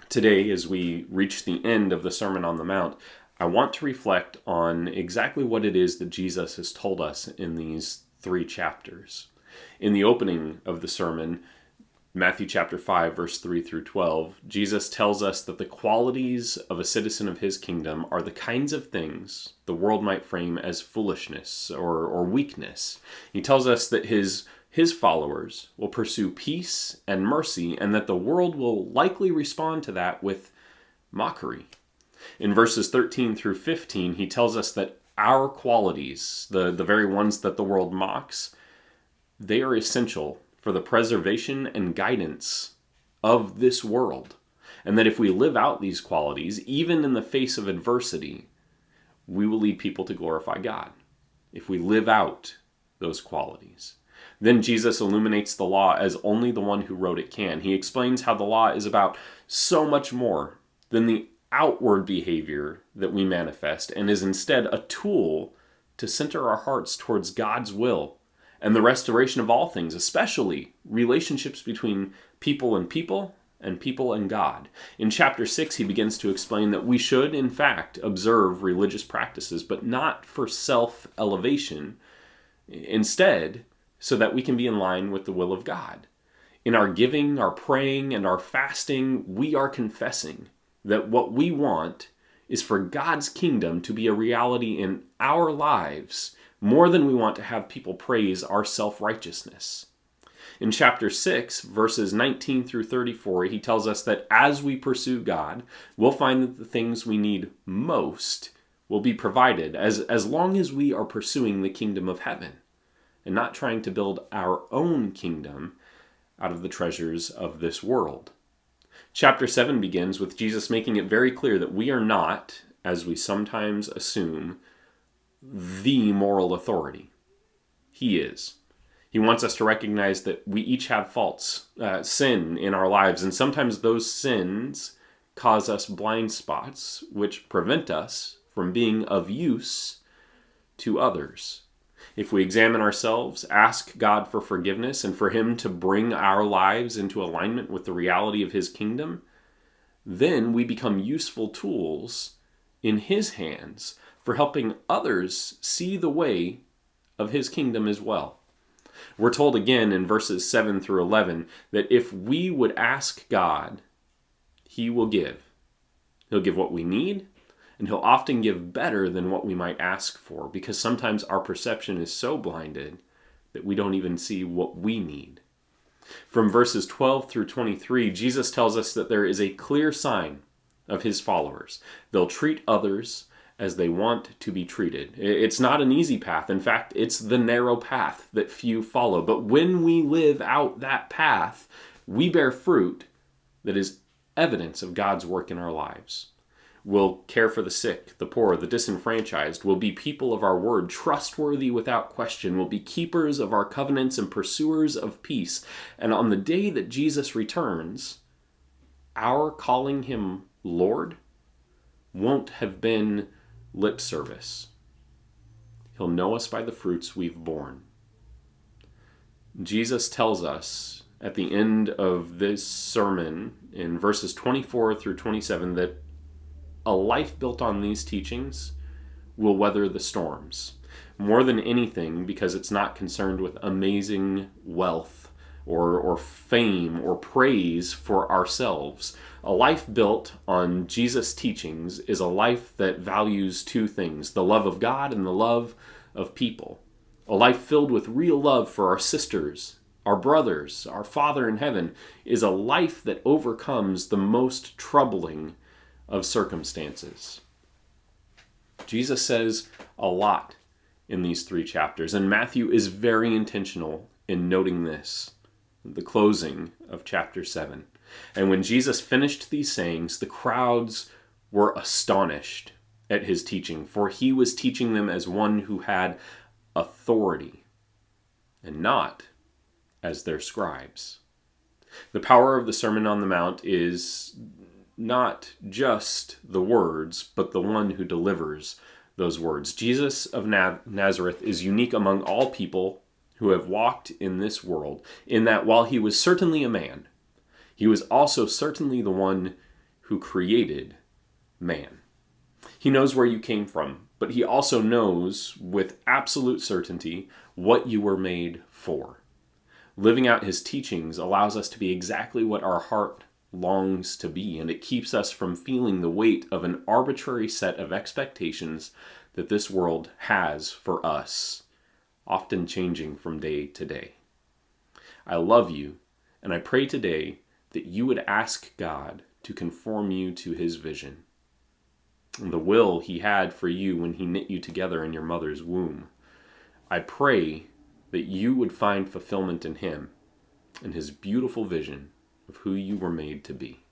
Today, as we reach the end of the Sermon on the Mount, I want to reflect on exactly what it is that Jesus has told us in these 3 chapters. In the opening of the sermon, Matthew chapter 5, verse 3 through 12, Jesus tells us that the qualities of a citizen of his kingdom are the kinds of things the world might frame as foolishness or weakness. He tells us that his followers will pursue peace and mercy, and that the world will likely respond to that with mockery. In verses 13 through 15, he tells us that our qualities, the very ones that the world mocks, they are essential for the preservation and guidance of this world. And that if we live out these qualities, even in the face of adversity, we will lead people to glorify God. If we live out those qualities. Then Jesus illuminates the law as only the one who wrote it can. He explains how the law is about so much more than the outward behavior that we manifest, and is instead a tool to center our hearts towards God's will and the restoration of all things, especially relationships between people and people and God. In chapter 6, he begins to explain that we should, in fact, observe religious practices, but not for self-elevation. Instead, so that we can be in line with the will of God. In our giving, our praying, and our fasting, we are confessing that what we want is for God's kingdom to be a reality in our lives more than we want to have people praise our self-righteousness. In chapter 6, verses 19 through 34, he tells us that as we pursue God, we'll find that the things we need most will be provided as long as we are pursuing the kingdom of heaven and not trying to build our own kingdom out of the treasures of this world. Chapter 7 begins with Jesus making it very clear that we are not, as we sometimes assume, the moral authority. He is. He wants us to recognize that we each have faults, sin in our lives, and sometimes those sins cause us blind spots, which prevent us from being of use to others. If we examine ourselves, ask God for forgiveness, and for Him to bring our lives into alignment with the reality of His kingdom, then we become useful tools in His hands for helping others see the way of His kingdom as well. We're told again in verses 7 through 11 that if we would ask God, He will give. He'll give what we need, and He'll often give better than what we might ask for, because sometimes our perception is so blinded that we don't even see what we need. From verses 12 through 23, Jesus tells us that there is a clear sign of His followers. They'll treat others as they want to be treated. It's not an easy path. In fact, it's the narrow path that few follow. But when we live out that path, we bear fruit that is evidence of God's work in our lives. We'll care for the sick, the poor, the disenfranchised. We'll be people of our word, trustworthy without question. We'll be keepers of our covenants and pursuers of peace. And on the day that Jesus returns, our calling Him Lord won't have been lip service. He'll know us by the fruits we've borne. Jesus tells us at the end of this sermon in verses 24 through 27 that a life built on these teachings will weather the storms. More than anything, because it's not concerned with amazing wealth or fame or praise for ourselves. A life built on Jesus' teachings is a life that values 2 things, the love of God and the love of people. A life filled with real love for our sisters, our brothers, our Father in heaven, is a life that overcomes the most troubling of circumstances. Jesus says a lot in these 3 chapters, and Matthew is very intentional in noting this, the closing of chapter 7. And when Jesus finished these sayings, the crowds were astonished at His teaching, for He was teaching them as one who had authority, and not as their scribes. The power of the Sermon on the Mount is not just the words, but the one who delivers those words. Jesus of Nazareth is unique among all people who have walked in this world, in that while He was certainly a man, He was also certainly the one who created man. He knows where you came from, but he also knows with absolute certainty what you were made for. Living out his teachings allows us to be exactly what our heart longs to be, and it keeps us from feeling the weight of an arbitrary set of expectations that this world has for us, often changing from day to day. I love you, and I pray today that you would ask God to conform you to his vision, the will he had for you when he knit you together in your mother's womb. I pray that you would find fulfillment in him and his beautiful vision of who you were made to be.